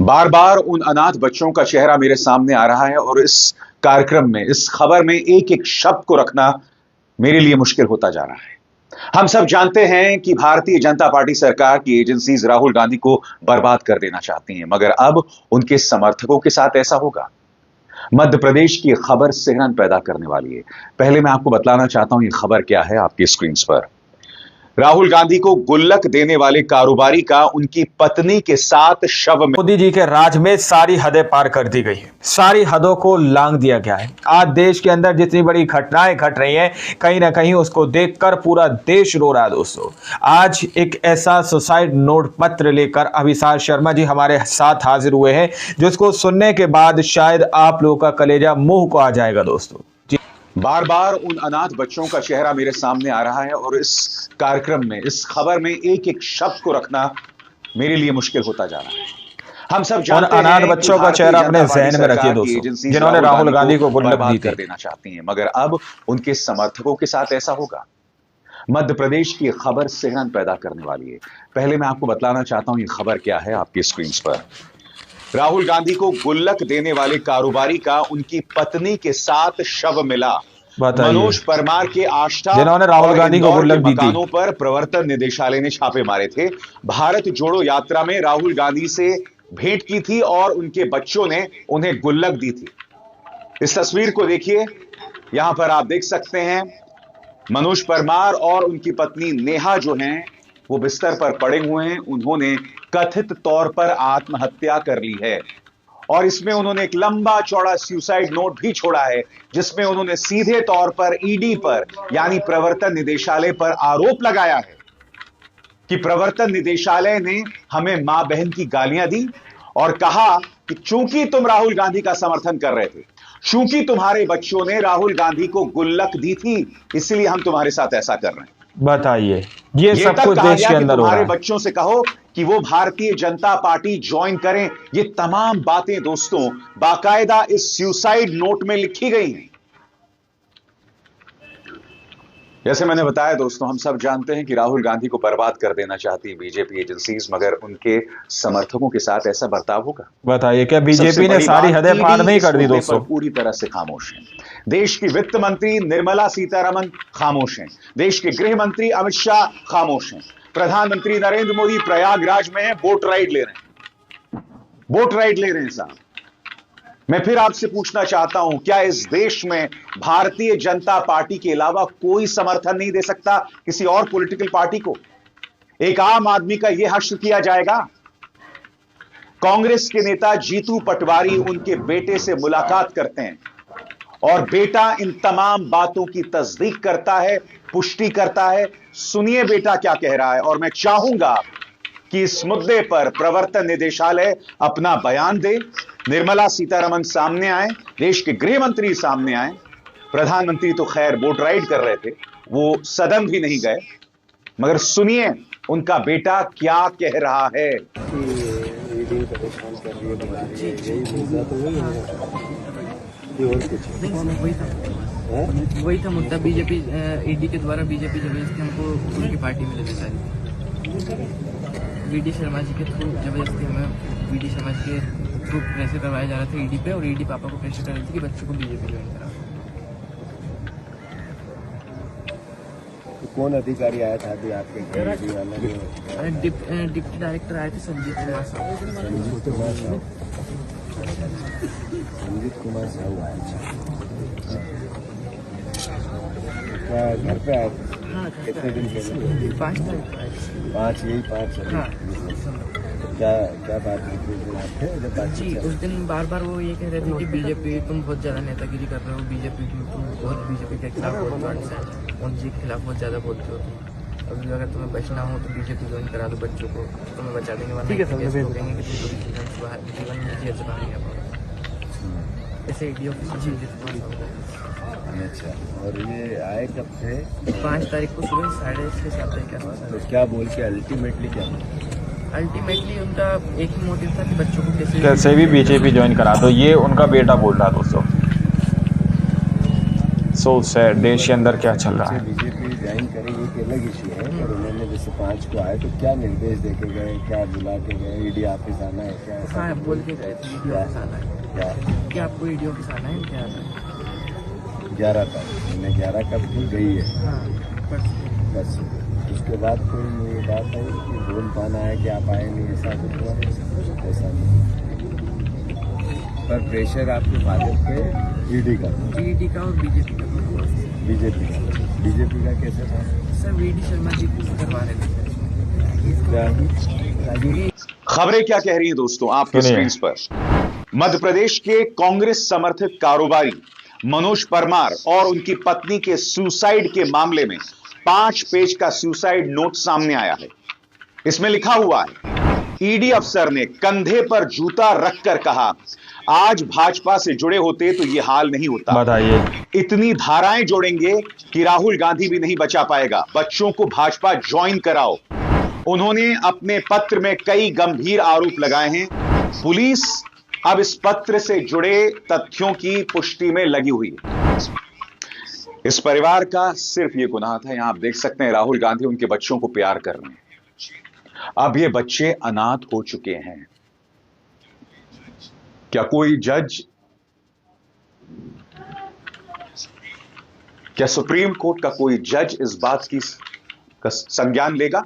बार बार उन अनाथ बच्चों का चेहरा मेरे सामने आ रहा है और इस कार्यक्रम में, इस खबर में एक एक शब्द को रखना मेरे लिए मुश्किल होता जा रहा है। हम सब जानते हैं कि भारतीय जनता पार्टी सरकार की एजेंसीज राहुल गांधी को बर्बाद कर देना चाहती हैं, मगर अब उनके समर्थकों के साथ ऐसा होगा। मध्य प्रदेश की खबर सिहरन पैदा करने वाली है। पहले मैं आपको बतलाना चाहता हूं ये खबर क्या है। आपकी स्क्रीन पर राहुल गांधी को गुल्लक देने वाले कारोबारी का उनकी पत्नी के साथ शव में मोदी जी के राज में सारी हदें पार कर दी गई है, सारी हदों को लांघ दिया गया है। आज देश के अंदर जितनी बड़ी घटनाएं घट रही हैं, कहीं ना कहीं उसको देखकर पूरा देश रो रहा है। दोस्तों, आज एक ऐसा सुसाइड नोट पत्र लेकर अभिसार शर्मा जी हमारे साथ हाजिर हुए हैं, जिसको सुनने के बाद शायद आप लोगों का कलेजा मुंह को आ जाएगा। दोस्तों, बार बार उन अनाथ बच्चों का चेहरा मेरे सामने आ रहा है और इस कार्यक्रम में, इस खबर में एक एक शब्द को रखना मेरे लिए मुश्किल होता जा रहा है। हम सब जानते हैं अनाथ बच्चों का चेहरा अपने जहन में रखिए दोस्तों, जिन्होंने राहुल गांधी को गुल्लक दी कर देना चाहती हैं, मगर अब उनके समर्थकों के साथ ऐसा होगा। मध्य प्रदेश की खबर सिहरन पैदा करने वाली है। पहले मैं आपको बतलाना चाहता हूं ये खबर क्या है। आपकी स्क्रीन पर राहुल गांधी को गुल्लक देने वाले कारोबारी का उनकी पत्नी के साथ शव मिला। मनोज परमार के आष्टा जिन्होंने राहुल गांधी को गुल्लक दी थी पर प्रवर्तन निदेशालय ने छापे मारे थे। भारत जोड़ो यात्रा में राहुल गांधी से भेंट की थी और उनके बच्चों ने उन्हें गुल्लक दी थी। इस तस्वीर को देखिए, यहां पर आप देख सकते हैं मनोज परमार और उनकी पत्नी नेहा जो हैं वो बिस्तर पर पड़े हुए हैं। उन्होंने कथित तौर पर आत्महत्या कर ली है और इसमें उन्होंने एक लंबा चौड़ा सुसाइड नोट भी छोड़ा है, जिसमें उन्होंने सीधे तौर पर ईडी पर यानी प्रवर्तन निदेशालय पर आरोप लगाया है कि प्रवर्तन निदेशालय ने हमें मां बहन की गालियां दी और कहा कि चूंकि तुम राहुल गांधी का समर्थन कर रहे थे, चूंकि तुम्हारे बच्चों ने राहुल गांधी को गुल्लक दी थी, इसलिए हम तुम्हारे साथ ऐसा कर रहे हैं। बताइए, ये सब कुछ देश के अंदर हो रहा है। बच्चों से कहो कि वो भारतीय जनता पार्टी ज्वाइन करें। ये तमाम बातें दोस्तों बाकायदा इस सुसाइड नोट में लिखी गई हैं। जैसे मैंने बताया दोस्तों, हम सब जानते हैं कि राहुल गांधी को बर्बाद कर देना चाहती है बीजेपी एजेंसीज, मगर उनके समर्थकों के साथ ऐसा बर्ताव होगा। बताइए, क्या बीजेपी ने सारी हदें पार नहीं कर दी दोस्तों? पूरी तरह से खामोश हैं। देश की वित्त मंत्री निर्मला सीतारमण खामोश हैं। देश के गृह मंत्री अमित शाह खामोश हैं। प्रधानमंत्री नरेंद्र मोदी प्रयागराज में बोट राइड ले रहे हैं साहब। मैं फिर आपसे पूछना चाहता हूं, क्या इस देश में भारतीय जनता पार्टी के अलावा कोई समर्थन नहीं दे सकता किसी और पॉलिटिकल पार्टी को? एक आम आदमी का यह हश्र किया जाएगा? कांग्रेस के नेता जीतू पटवारी उनके बेटे से मुलाकात करते हैं और बेटा इन तमाम बातों की तस्दीक करता है, पुष्टि करता है। सुनिए बेटा क्या कह रहा है, और मैं चाहूंगा कि इस मुद्दे पर प्रवर्तन निदेशालय अपना बयान दे, निर्मला सीतारमण सामने आए, देश के गृह मंत्री सामने आए। प्रधानमंत्री तो खैर बोट राइड कर रहे थे, वो सदन भी नहीं गए, मगर सुनिए उनका बेटा क्या कह रहा है। वही था मुद्दा। बीजेपी ईडी के द्वारा बीजेपी जबरदस्ती हमको उनकी पार्टी में ले लेता है। वीडी शर्मा जी के थ्रू जबरदस्ती हमें वीडी शर्मा जी के थ्रू प्रेशर करवाया जा रहा था ईडी पे, और ईडी पापा को प्रेशर कर रही थी कि बच्चों को बीजेपी ज्वाइन करा। तो कौन अधिकारी आया था अभी आपके घर? डिप्टी डायरेक्टर आए थे संजीत कुमार साहू। संजीत कुमार साहू आए। क्या घर पे आए? हाँ, कितने दिन पहले? 5 तारीख को आए थे। 5 हाँ। क्या बात हुई जी? उस दिन बार बार वो ये कह रहे थे कि बीजेपी तुम बहुत ज्यादा नेतागिरी कर रहे हो, बीजेपी तुम बहुत बीजेपी के खिलाफ बहुत वर्ड्स हैं, मोदी के खिलाफ बहुत ज्यादा बोलते हो तुम। अभी अगर तुम्हें बचना हो तो बीजेपी ज्वाइन करा दो बच्चों को, तुम्हें बचा देंगे, वरना कहेंगे कि तुम जीवन में जेल से बाहर नहीं आ पाओगे। ऐसे ईडी ऑफिस। अच्छा, और ये आए कब थे? 5 तारीख को सुबह 6:30-7 के आसपास। तो क्या बोल के अल्टीमेटली क्या? अल्टीमेटली उनका एक ही मोटिव था कि बच्चों को कैसे भी बीजेपी ज्वाइन करा दो, ये उनका बेटा बोल रहा दोस्तों। सो सैड, देश के अंदर क्या चल रहा है। बीजेपी ज्वाइन करेगी एक अलग इशू है, और उन्होंने जैसे 5 को आए तो क्या निर्देश देके गए, क्या बुला के गए? ईडी ऑफिस आना है क्या? ऐसा हाँ कुछ? बोल के गए थे ईडी ऑफिस आना है, क्या कि आपको ईडी ऑफिस आना है, क्या आना है? 11 तारीख, मैंने 11 कब की गई है हाँ परसों। बस। उसके बाद कोई ये बात है कि बोल पाना है कि आप आए नहीं, ऐसा कुछ हुआ? ऐसा नहीं, पर प्रेशर आपके फादर पे ईडी का, ईडी का और बीजेपी का दोनों हुआ। बीजेपी का कैसे था? सर वीडी शर्मा जी कुछ करवा रहे थे क्या राजू? खबरें क्या कह रही हैं दोस्तों आपके सुनिए। स्क्रीन पर? मध्य प्रदेश के कांग्रेस समर्थित कारोबारी मनोज परमार और उनकी पत्नी के सुसाइड के मामले में 5 पेज का सुसाइड नोट सामने आया है। इसमें लिखा हुआ है, ईडी अफसर ने कंधे पर जूता रखकर कहा, आज भाजपा से जुड़े होते तो यह हाल नहीं होता। बताइए। इतनी धाराएं जोड़ेंगे कि राहुल गांधी भी नहीं बचा पाएगा। बच्चों को भाजपा ज्वाइन कराओ। उन्होंने अपने पत्र में कई गंभीर आरोप लगाए हैं। पुलिस अब इस पत्र से जुड़े तथ्यों की पुष्टि में लगी हुई है। इस परिवार का सिर्फ यह गुनाह था। यहां आप देख सकते हैं राहुल गांधी उनके बच्चों को प्यार कर रहे हैं। अब ये बच्चे अनाथ हो चुके हैं। क्या कोई जज, क्या सुप्रीम कोर्ट का कोई जज इस बात की का संज्ञान लेगा?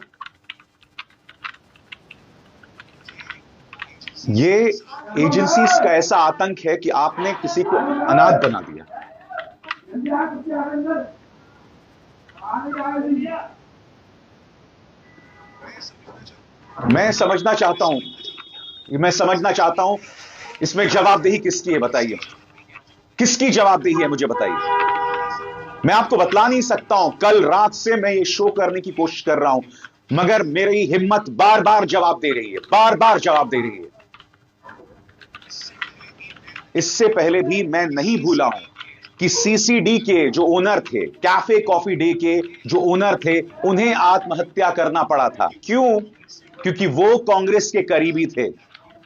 ये एजेंसीज का ऐसा आतंक है कि आपने किसी को अनाथ बना दिया। मैं समझना चाहता हूं इसमें जवाबदेही किसकी है? बताइए, किसकी जवाबदेही है? मुझे बताइए। मैं आपको बतला नहीं सकता हूं। कल रात से मैं ये शो करने की कोशिश कर रहा हूं, मगर मेरी हिम्मत बार बार जवाब दे रही है। इससे पहले भी मैं नहीं भूला हूं कि सीसीडी के जो ओनर थे, कैफे कॉफी डे के जो ओनर थे, उन्हें आत्महत्या करना पड़ा था। क्यों? क्योंकि वो कांग्रेस के करीबी थे।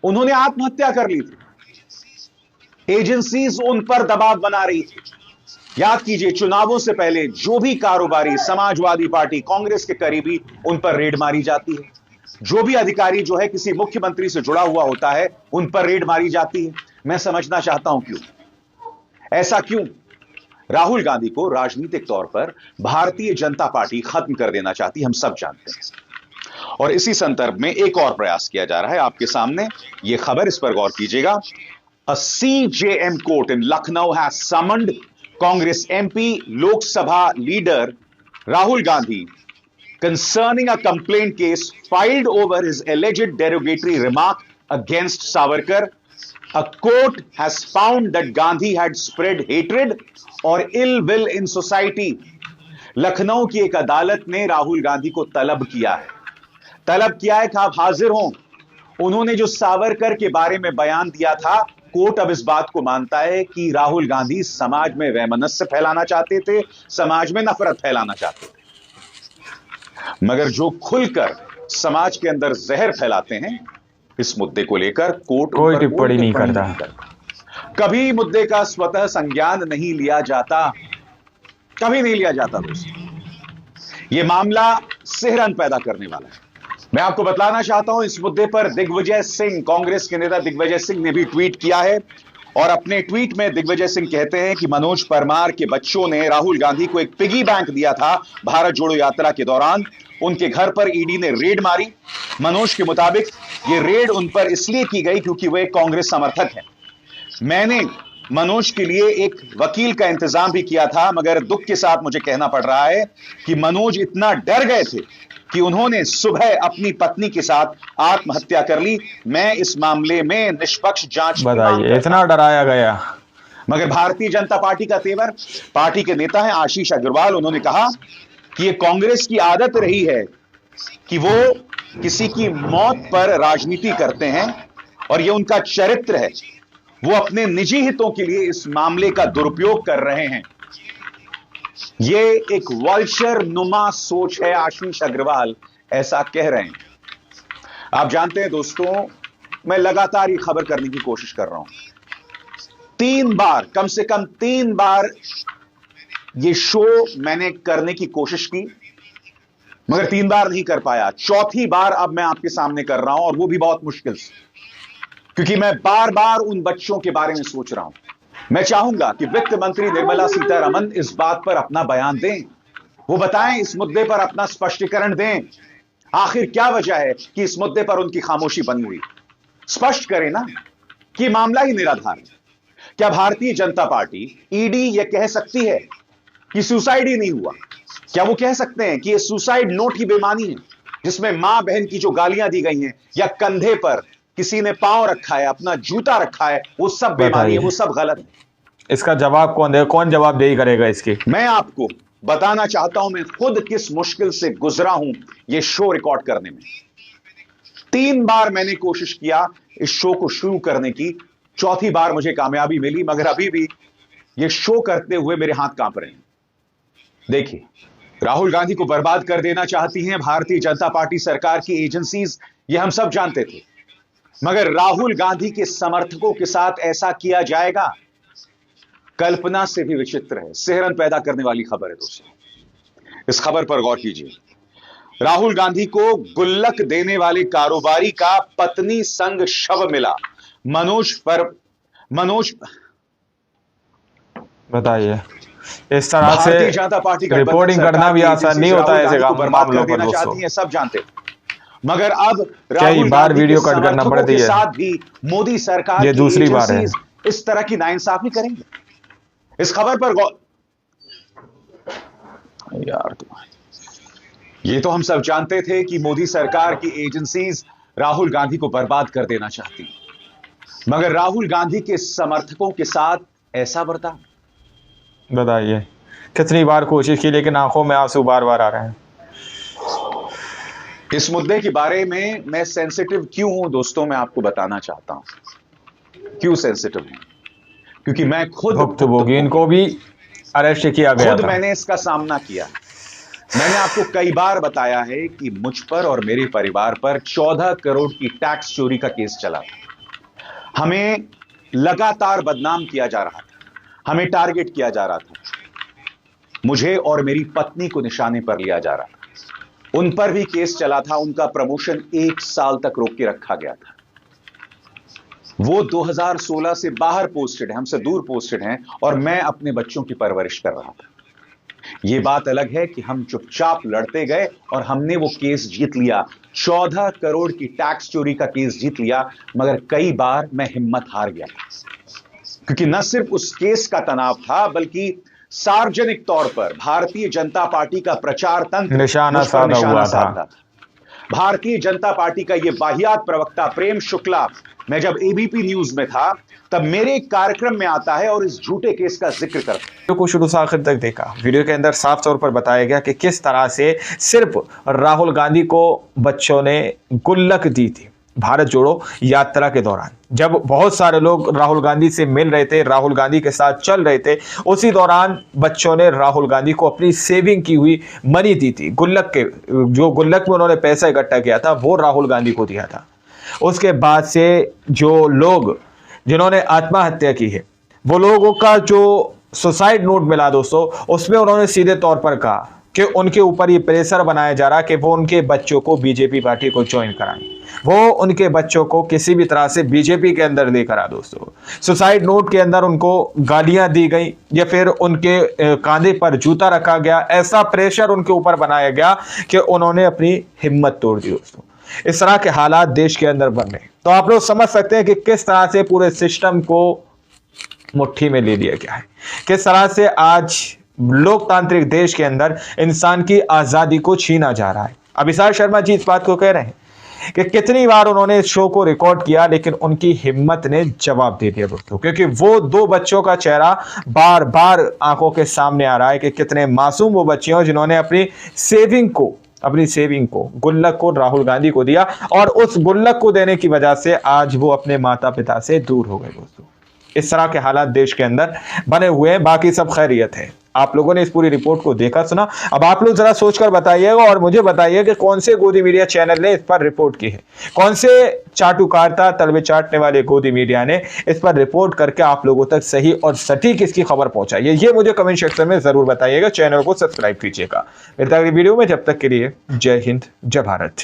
उन्होंने आत्महत्या कर ली थी। एजेंसीज उन पर दबाव बना रही थी। याद कीजिए, चुनावों से पहले जो भी कारोबारी समाजवादी पार्टी, कांग्रेस के करीबी, उन पर रेड मारी जाती है। जो भी अधिकारी जो है किसी मुख्यमंत्री से जुड़ा हुआ होता है, उन पर रेड मारी जाती है। मैं समझना चाहता हूं क्यों, ऐसा क्यों? राहुल गांधी को राजनीतिक तौर पर भारतीय जनता पार्टी खत्म कर देना चाहती, हम सब जानते हैं। और इसी संदर्भ में एक और प्रयास किया जा रहा है आपके सामने। यह खबर, इस पर गौर कीजिएगा। अ CJM court in Lucknow has summoned Congress MP Lok Sabha leader Rahul Gandhi concerning a complaint case filed over his alleged derogatory remark against Savarkar. A court has found that Gandhi had spread hatred or ill will in society. Lucknow की एक अदालत ने राहुल गांधी को तलब किया है कि आप हाजिर हों। उन्होंने जो सावरकर के बारे में बयान दिया था, कोर्ट अब इस बात को मानता है कि राहुल गांधी समाज में वैमनस्य फैलाना चाहते थे, समाज में नफरत फैलाना चाहते थे। मगर जो खुलकर समाज के अंदर जहर फैलाते हैं, इस मुद्दे को लेकर कोर्ट कोई टिप्पणी नहीं करता। कभी मुद्दे का स्वतः संज्ञान नहीं लिया जाता, कभी नहीं लिया जाता दोस्तों। यह मामला सिहरन पैदा करने वाला है। मैं आपको बतलाना चाहता हूं, इस मुद्दे पर दिग्विजय सिंह, कांग्रेस के नेता दिग्विजय सिंह ने भी ट्वीट किया है। और अपने ट्वीट में दिग्विजय सिंह कहते हैं कि मनोज परमार के बच्चों ने राहुल गांधी को एक पिगी बैंक दिया था भारत जोड़ो यात्रा के दौरान। उनके घर पर ईडी ने रेड मारी। मनोज के मुताबिक यह रेड उन पर इसलिए की गई क्योंकि वे कांग्रेस समर्थक हैं। मैंने मनोज के लिए एक वकील का इंतजाम भी किया था, मगर दुख के साथ मुझे कहना पड़ रहा है कि मनोज इतना डर गए थे कि उन्होंने सुबह अपनी पत्नी के साथ आत्महत्या कर ली। मैं इस मामले में निष्पक्ष जांच, बताइए, इतना डराया गया। मगर भारतीय जनता पार्टी का तेवर, पार्टी के नेता हैं आशीष अग्रवाल, उन्होंने कहा कि यह कांग्रेस की आदत रही है कि वो किसी की मौत पर राजनीति करते हैं और यह उनका चरित्र है। वो अपने निजी हितों के लिए इस मामले का दुरुपयोग कर रहे हैं। ये एक वल्चर नुमा सोच है, आशीष अग्रवाल ऐसा कह रहे हैं। आप जानते हैं दोस्तों, मैं लगातार ये खबर करने की कोशिश कर रहा हूं। 3 बार, कम से कम 3 बार ये शो मैंने करने की कोशिश की। मगर 3 बार नहीं कर पाया। चौथी बार अब मैं आपके सामने कर रहा हूं, और वो भी बहुत मुश्किल से, क्योंकि मैं बार बार उन बच्चों के बारे में सोच रहा हूं। मैं चाहूंगा कि वित्त मंत्री निर्मला सीतारमण इस बात पर अपना बयान दें, वो बताएं, इस मुद्दे पर अपना स्पष्टीकरण दें। आखिर क्या वजह है कि इस मुद्दे पर उनकी खामोशी बनी हुई? स्पष्ट करें ना कि मामला ही निराधार है। क्या भारतीय जनता पार्टी, ईडी, यह कह सकती है कि सुसाइड ही नहीं हुआ? क्या वो कह सकते हैं कि यह सुसाइड नोट ही बेईमानी है, जिसमें मां बहन की जो गालियां दी गई हैं, या कंधे पर किसी ने पांव रखा है, अपना जूता रखा है, वो सब बेईमानी है, वो सब गलत है? इसका जवाब कौन दे, कौन जवाबदेही करेगा इसकी? मैं आपको बताना चाहता हूं, मैं खुद किस मुश्किल से गुजरा हूं यह शो रिकॉर्ड करने में। 3 बार मैंने कोशिश किया इस शो को शुरू करने की, चौथी बार मुझे कामयाबी मिली, मगर अभी भी यह शो करते हुए मेरे हाथ कांप रहे हैं। देखिए, राहुल गांधी को बर्बाद कर देना चाहती हैं भारतीय जनता पार्टी सरकार की एजेंसीज, यह हम सब जानते थे, मगर राहुल गांधी के समर्थकों के साथ ऐसा किया जाएगा, कल्पना से भी विचित्र है। सिहरन पैदा करने वाली खबर है दोस्तों। इस खबर पर गौर कीजिए। राहुल गांधी को गुल्लक देने वाले कारोबारी का पत्नी संग शव मिला। मनोज बताइए, इस तरह भारतीय से जनता पार्टी रिपोर्टिंग करना भी आसान नहीं होता है ऐसे मामलों पर देना चाहती है, सब जानते थे, मगर अब राहुल बार गांधी वीडियो के कट करना समर्थकों पड़ती के है। साथ भी मोदी सरकार ये की दूसरी बार है। एजेंसीज इस तरह की नाइंसाफी करेंगे। इस खबर पर गौर, यार ये तो हम सब जानते थे कि मोदी सरकार की एजेंसीज राहुल गांधी को बर्बाद कर देना चाहती हैं, मगर राहुल गांधी के समर्थकों के साथ ऐसा बर्ताव। बताइए, कितनी बार कोशिश की लेकिन आंखों में आंसू बार बार आ रहे हैं। इस मुद्दे के बारे में मैं सेंसिटिव क्यों हूं दोस्तों, मैं आपको बताना चाहता हूं क्यों सेंसिटिव हूं। क्योंकि मैं खुद भुक्तभोगी को भी अरेस्ट किया गया खुद था। मैंने इसका सामना किया। मैंने आपको कई बार बताया है कि मुझ पर और मेरे परिवार पर 14 करोड़ की टैक्स चोरी का केस चला था। हमें लगातार बदनाम किया जा रहा था, हमें टारगेट किया जा रहा था, मुझे और मेरी पत्नी को निशाने पर लिया जा रहा था। उन पर भी केस चला था, उनका प्रमोशन 1 साल तक रोक के रखा गया था। वो 2016 से बाहर पोस्टेड है, हमसे दूर पोस्टेड हैं, और मैं अपने बच्चों की परवरिश कर रहा था। यह बात अलग है कि हम चुपचाप लड़ते गए और हमने वो केस जीत लिया, 14 करोड़ की टैक्स चोरी का केस जीत लिया, मगर कई बार मैं हिम्मत हार गया, क्योंकि न सिर्फ उस केस का तनाव था, बल्कि सार्वजनिक तौर पर भारतीय जनता पार्टी का प्रचार तंत्र निशाना साधा हुआ था। भारतीय जनता पार्टी का यह वाहियात प्रवक्ता प्रेम शुक्ला, मैं जब एबीपी न्यूज में था तब मेरे कार्यक्रम में आता है और इस झूठे केस का जिक्र करता है। वीडियो को शुरू से आखिर तक देखा। वीडियो के अंदर साफ तौर पर बताया गया कि किस तरह से सिर्फ राहुल गांधी को बच्चों ने गुल्लक दी थी भारत जोड़ो यात्रा के दौरान। जब बहुत सारे लोग राहुल गांधी से मिल रहे थे, राहुल गांधी के साथ चल रहे थे, उसी दौरान बच्चों ने राहुल गांधी को अपनी सेविंग की हुई मनी दी थी। गुल्लक के जो गुल्लक में उन्होंने पैसा इकट्ठा किया था वो राहुल गांधी को दिया था। उसके बाद से जो लोग जिन्होंने आत्महत्या की है, वो लोगों का जो सुसाइड नोट मिला दोस्तों, उसमें उन्होंने सीधे तौर पर कहा कि उनके ऊपर ये प्रेशर बनाया जा रहा कि वो उनके बच्चों को बीजेपी पार्टी को ज्वाइन कराएं, वो उनके बच्चों को किसी भी तरह से बीजेपी के अंदर लेकर आ। दोस्तों, सुसाइड नोट के अंदर उनको गालियां दी गई या फिर उनके कांधे पर जूता रखा गया, ऐसा प्रेशर उनके ऊपर बनाया गया कि उन्होंने अपनी हिम्मत तोड़ दी। दोस्तों, इस तरह के हालात देश के अंदर बन रहे, तो आप लोग समझ सकते हैं कि किस तरह से पूरे सिस्टम को मुट्ठी में ले लिया गया है, किस तरह से आज लोकतांत्रिक देश के अंदर इंसान की आजादी को छीना जा रहा है। अभिषेक शर्मा जी इस बात को कह रहे हैं कि कितनी बार उन्होंने इस शो को रिकॉर्ड किया, लेकिन उनकी हिम्मत ने जवाब दे दिया दोस्तों, क्योंकि वो 2 बच्चों का चेहरा बार बार आंखों के सामने आ रहा है कि कितने मासूम वो बच्चे हैं जिन्होंने अपनी सेविंग को गुल्लक को राहुल गांधी को दिया, और उस गुल्लक को देने की वजह से आज वो अपने माता पिता से दूर हो गए। दोस्तों, इस तरह के हालात देश के अंदर बने हुए हैं। बाकी सब खैरियत है। आप लोगों ने इस पूरी रिपोर्ट को देखा सुना, अब आप लोग जरा सोचकर बताइएगा और मुझे बताइए कि कौन से गोदी मीडिया चैनल ने इस पर रिपोर्ट की है, कौन से चाटुकारिता तलवे चाटने वाले गोदी मीडिया ने इस पर रिपोर्ट करके आप लोगों तक सही और सटीक इसकी खबर पहुंचाई है। ये मुझे कमेंट सेक्शन में जरूर बताइएगा। चैनल को सब्सक्राइब कीजिएगा। मिलता है अगली वीडियो में, जब तक के लिए जय हिंद, जय भारत।